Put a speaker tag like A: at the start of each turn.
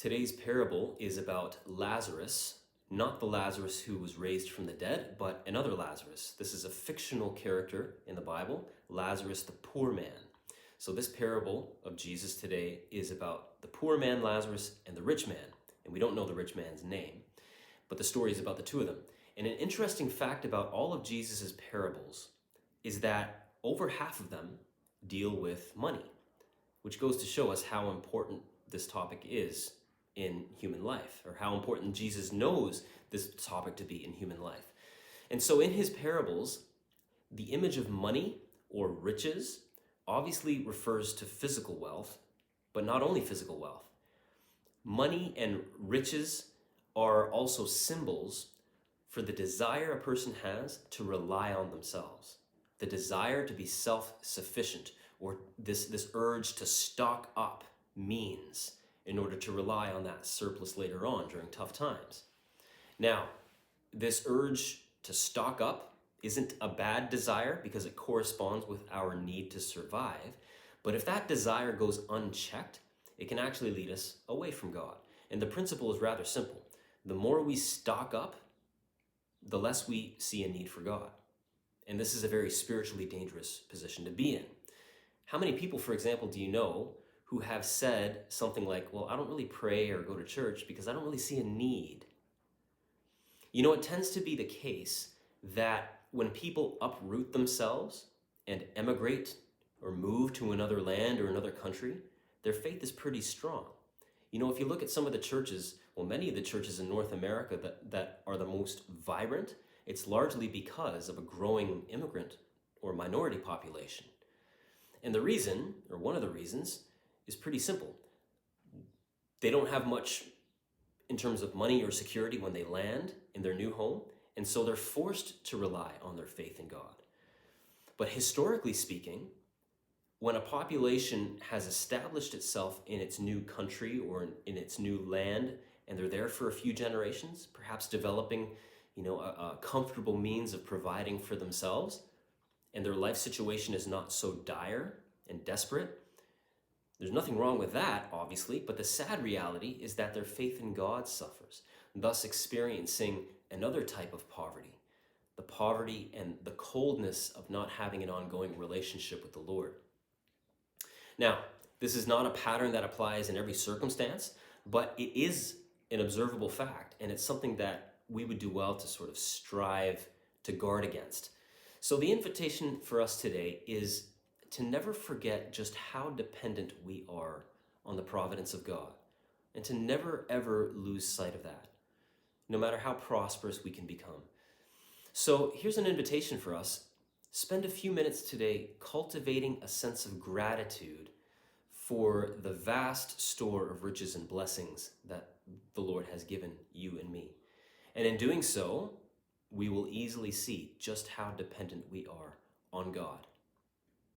A: Today's parable is about Lazarus, not the Lazarus who was raised from the dead, but another Lazarus. This is a fictional character in the Bible, Lazarus the poor man. So this parable of Jesus today is about the poor man Lazarus and the rich man. And we don't know the rich man's name, but the story is about the two of them. And an interesting fact about all of Jesus' parables is that over half of them deal with money, which goes to show us how important this topic is in human life, or how important Jesus knows this topic to be in human life. And so in his parables, the image of money or riches obviously refers to physical wealth, but not only physical wealth. Money and riches are also symbols for the desire a person has to rely on themselves, the desire to be self-sufficient, or this urge to stock up means in order to rely on that surplus later on during tough times. Now, this urge to stock up isn't a bad desire because it corresponds with our need to survive. But if that desire goes unchecked, it can actually lead us away from God. And the principle is rather simple. The more we stock up, the less we see a need for God. And this is a very spiritually dangerous position to be in. How many people, for example, do you know who have said something like, well, I don't really pray or go to church because I don't really see a need? You know, it tends to be the case that when people uproot themselves and emigrate or move to another land or another country, their faith is pretty strong. You know, if you look at some of the churches, well, many of the churches in North America that are the most vibrant, it's largely because of a growing immigrant or minority population. And the reason, or one of the reasons, is pretty simple. They don't have much in terms of money or security when they land in their new home, and so they're forced to rely on their faith in God. But historically speaking, when a population has established itself in its new country or in its new land, and they're there for a few generations, perhaps developing, a comfortable means of providing for themselves, and their life situation is not so dire and desperate, there's nothing wrong with that, obviously, but the sad reality is that their faith in God suffers, thus experiencing another type of poverty, the poverty and the coldness of not having an ongoing relationship with the Lord. Now, this is not a pattern that applies in every circumstance, but it is an observable fact, and it's something that we would do well to sort of strive to guard against. So the invitation for us today is to never forget just how dependent we are on the providence of God, and to never ever lose sight of that, no matter how prosperous we can become. So here's an invitation for us. Spend a few minutes today cultivating a sense of gratitude for the vast store of riches and blessings that the Lord has given you and me. And in doing so, we will easily see just how dependent we are on God.